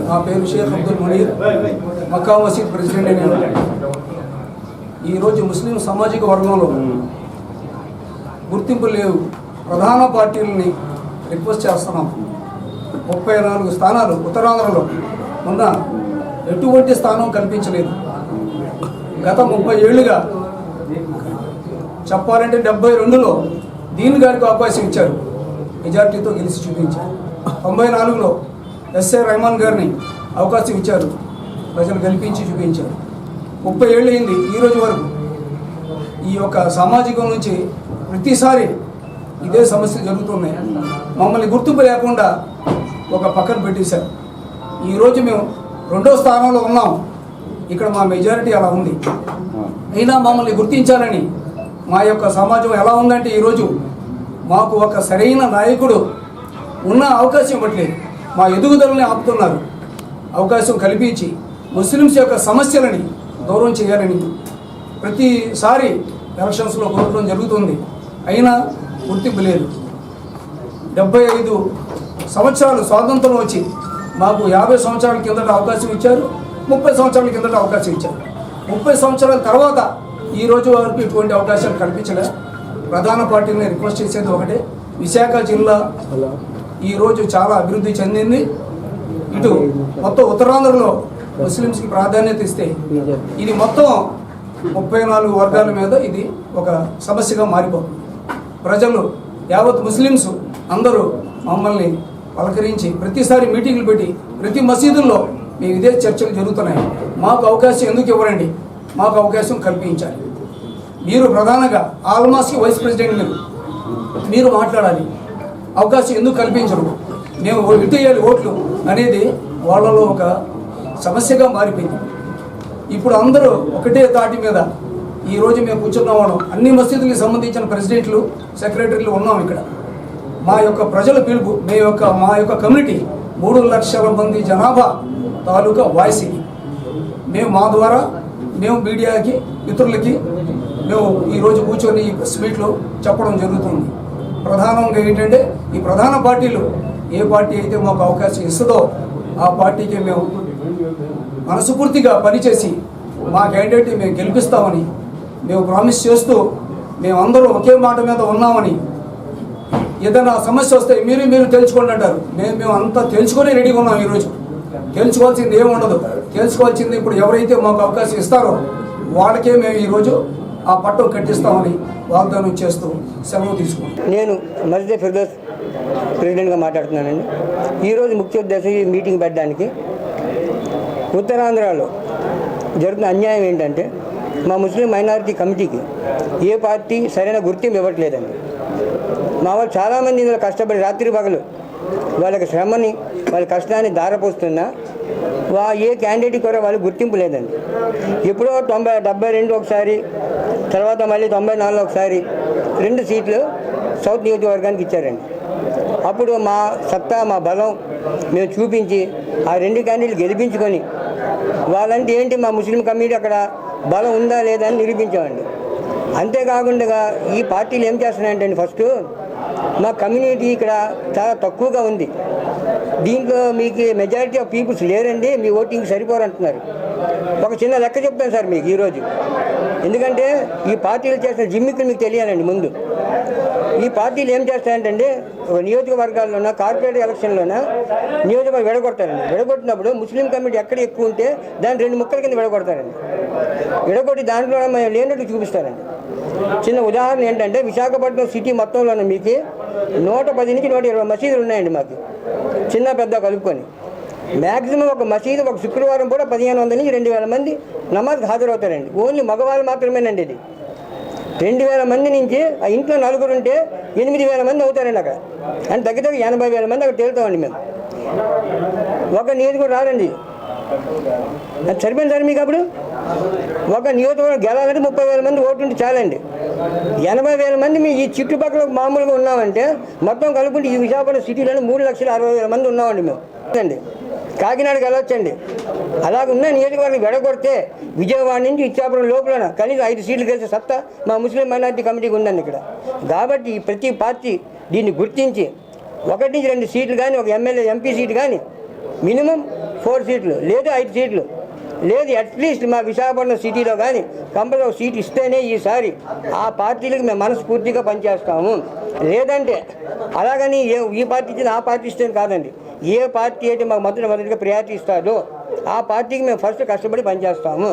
నా పేరు షేక్ అబ్దుల్ మునీర్, మక్కా మసీద్ ప్రెసిడెంట్. నేను ఈరోజు ముస్లిం సామాజిక వర్గంలో గుర్తింపు లేవు ప్రధాన పార్టీలని రిక్వెస్ట్ చేస్తున్నాం. 34 స్థానాలు ఉత్తరాంధ్రలో ఉన్న ఎటువంటి స్థానం కల్పించలేదు. గత 30 ఏళ్లుగా చెప్పాలంటే 72లో దీన్ గారికి అవకాశం ఇచ్చారు, మెజార్టీతో గెలిచి చూపించారు. 94లో ఎస్ఏ రెహమాన్ గారిని అవకాశం ఇచ్చారు, ప్రజలు గెలిపించి చూపించారు. 30 ఏళ్ళు అయింది ఈ రోజు వరకు. ఈ యొక్క సామాజికం నుంచి ప్రతిసారి ఇదే సమస్యలు జరుగుతున్నాయి. మమ్మల్ని గుర్తింపు లేకుండా ఒక పక్కన పెట్టేశారు. ఈరోజు మేము 2వ స్థానంలో ఉన్నాం. ఇక్కడ మా మెజారిటీ అలా ఉంది. అయినా మమ్మల్ని గుర్తించాలని మా యొక్క సమాజం ఎలా ఉందంటే ఈరోజు మాకు ఒక సరైన నాయకుడు ఉన్న అవకాశం ఇవ్వట్లేదు. మా ఎదుగుదలని ఆపుతున్నారు. అవకాశం కల్పించి ముస్లిమ్స్ యొక్క సమస్యలని దూరం చేయాలని ప్రతిసారి ఎలక్షన్స్లో కోరడం జరుగుతుంది. అయినా గుర్తింపు లేదు. 75 సంవత్సరాలు స్వాతంత్రం వచ్చి మాకు 50 సంవత్సరాల కిందట అవకాశం ఇచ్చారు, 30 సంవత్సరాల కిందట అవకాశం ఇచ్చారు. 30 సంవత్సరాల తర్వాత ఈ రోజు వరకు ఇటువంటి అవకాశాలు కల్పించలే. ప్రధాన పార్టీని రిక్వెస్ట్ చేసేది ఒకటే, విశాఖ జిల్లా ఈరోజు చాలా అభివృద్ధి చెందింది. ఇటు మొత్తం ఉత్తరాంధ్రలో ముస్లిమ్స్కి ప్రాధాన్యత ఇస్తే ఇది మొత్తం 34 వర్గాల మీద ఇది ఒక సమస్యగా మారిపోతుంది. ప్రజలు యావత్ ముస్లిమ్స్ అందరూ మమ్మల్ని పలకరించి ప్రతిసారి మీటింగ్లు పెట్టి ప్రతి మసీదుల్లో మేము ఇదే చర్చలు జరుగుతున్నాయి. మాకు అవకాశం ఎందుకు ఇవ్వరండి, మాకు అవకాశం కల్పించాలి. మీరు ప్రధానంగా ఆల్మాస్కి వైస్ ప్రెసిడెంట్ మీరు మాట్లాడాలి. అవకాశం ఎందుకు కల్పించరు, మేము ఇటేయాలి ఓట్లు అనేది వాళ్ళలో ఒక సమస్యగా మారిపోయింది. ఇప్పుడు అందరూ ఒకటే తాటి మీద ఈరోజు మేము కూర్చున్నాము. అన్ని మసీదులకు సంబంధించిన ప్రెసిడెంట్లు, సెక్రటరీలు ఉన్నాం ఇక్కడ. మా యొక్క ప్రజల పిలుపు, మా యొక్క కమ్యూనిటీ 3 లక్షల మంది జనాభా తాలూకా వాయిస్ ఇది. మేము మా ద్వారా మేము మీడియాకి మిత్రులకి మేము ఈరోజు కూర్చొని ఈ ప్రెస్ మీట్లో చెప్పడం జరుగుతుంది. ప్రధానంగా ఏంటంటే ఈ ప్రధాన పార్టీలు ఏ పార్టీ అయితే మాకు అవకాశం ఇస్తుందో ఆ పార్టీకి మేము మనస్ఫూర్తిగా పనిచేసి మా క్యాండిడేట్ని మేము గెలిపిస్తామని మేము ప్రామిస్ చేస్తూ మేమందరూ ఒకే మాట మీద ఉన్నామని, ఏదైనా సమస్య వస్తే మీరు తెలుసుకోండి అంటారు. మేము అంతా తెలుసుకొని రెడీగా ఉన్నాం. ఈరోజు తెలుసుకోవాల్సింది ఏముండదు. తెలుసుకోవాల్సింది ఇప్పుడు ఎవరైతే మాకు అవకాశం ఇస్తారో వాళ్ళకే మేము ఈరోజు ఆ పట్టం కట్టిస్తామని వాగ్దానం చేస్తూ సెలవు తీసుకున్నాం. నేను మస్జిద్ ఫిర్దౌస్ ప్రెసిడెంట్గా మాట్లాడుతున్నానండి. ఈరోజు ముఖ్య ఉద్దేశం ఈ మీటింగ్ పెట్టడానికి, ఉత్తరాంధ్రలో జరుగుతున్న అన్యాయం ఏంటంటే మా ముస్లిం మైనారిటీ కమిటీకి ఏ పార్టీ సరైన గుర్తింపు ఇవ్వట్లేదండి. మా వాళ్ళు చాలామంది ఇందులో కష్టపడి రాత్రి పగలు వాళ్ళకి శ్రమని వాళ్ళ కష్టాన్ని దారపోస్తున్నా ఏ క్యాండిడేట్ కూడా వాళ్ళు గుర్తింపు లేదండి. ఎప్పుడో 72 ఒకసారి, తర్వాత మళ్ళీ 94 ఒకసారి 2 సీట్లు సౌత్ నియోజకవర్గానికి ఇచ్చారండి. అప్పుడు మా సత్తా, మా బలం మేము చూపించి ఆ 2 క్యాండిడేట్లు గెలిపించుకొని వాళ్ళంటే ఏంటి మా ముస్లిం కమ్యూనిటీ అక్కడ బలం ఉందా లేదా అని నిరూపించామండి. అంతేకాకుండా ఈ పార్టీలు ఏం చేస్తున్నాయంటే ఫస్ట్ మా కమ్యూనిటీ ఇక్కడ చాలా తక్కువగా ఉంది, దీంట్లో మీకు మెజారిటీ ఆఫ్ పీపుల్స్ లేరండి, మీ ఓటింగ్ సరిపోరు అంటున్నారు. ఒక చిన్న లెక్క చెప్తాను సార్ మీకు ఈరోజు. ఎందుకంటే ఈ పార్టీలు చేసిన జిమ్మిక్కులు మీకు తెలియాలండి. ముందు ఈ పార్టీలు ఏం చేస్తాయంటే నియోజకవర్గాల్లోన కార్పొరేట్ ఎలక్షన్లోన నియోజకవర్గం విడగొడతారండి. విడగొట్టినప్పుడు ముస్లిం కమ్యూనిటీ ఎక్కడ ఎక్కువ ఉంటే దాన్ని 2 ముక్కల కింద విడగొడతారండి. విడగొట్టి దాంట్లో మేము లేనట్టు చూపిస్తారండి. చిన్న ఉదాహరణ ఏంటంటే విశాఖపట్నం సిటీ మొత్తంలోనే మీకు 110 నుంచి 120 మసీదులు ఉన్నాయండి మాకు, చిన్న పెద్ద కలుపుకొని. మ్యాక్సిమం ఒక మసీదు ఒక శుక్రవారం కూడా 1500 నుంచి 2000 మంది నమాజ్కి హాజరవుతారండి. ఓన్లీ మగవాళ్ళు మాత్రమేనండి. ఇది 2000 మంది నుంచి ఆ ఇంట్లో 4 ఉంటే 8000 మంది అవుతారండి అక్కడ. అంటే దగ్గర 80,000 మంది అక్కడ తేలుతామండి మేము. ఒక నియోజకవర్గం రాదండి. అది సరిపోయింది సార్ మీకు. అప్పుడు ఒక నియోజకవర్గం గెలాలంటే 30,000 మంది ఓటుంటే చాలండి. 80,000 మంది మీ ఈ చుట్టుపక్కల మామూలుగా ఉన్నామంటే మొత్తం కలుపుకుంటే ఈ విశాఖపట్నం సిటీలోనే 3,60,000 మంది ఉన్నామండి మేము అండి. కాకినాడకి వెళ్ళొచ్చండి. అలాగ ఉన్న నియోజకవర్గం విడగొడితే విజయవాడ నుంచి ఇచ్చాపురం లోపల కనీసం 5 సీట్లు గెలిచే సత్తా మా ముస్లిం మైనారిటీ కమిటీకి ఉందండి ఇక్కడ. కాబట్టి ప్రతి పార్టీ దీన్ని గుర్తించి 1 నుంచి 2 సీట్లు కానీ, ఒక ఎమ్మెల్యే ఎంపీ సీటు కానీ మినిమం 4 సీట్లు లేదు 5 సీట్లు లేదు, అట్లీస్ట్ మా విశాఖపట్నం సిటీలో కానీ కంపల్సరీ సీట్ ఇస్తేనే ఈసారి ఆ పార్టీలకు మేము మనస్ఫూర్తిగా పనిచేస్తాము. లేదంటే అలాగని ఈ పార్టీ ఇచ్చింది ఆ పార్టీ ఇస్తే కాదండి. ఏ పార్టీ అయితే మాకు మొదటిగా ప్రయారిటీ ఇస్తారో ఆ పార్టీకి మేము ఫస్ట్ కష్టపడి పనిచేస్తాము.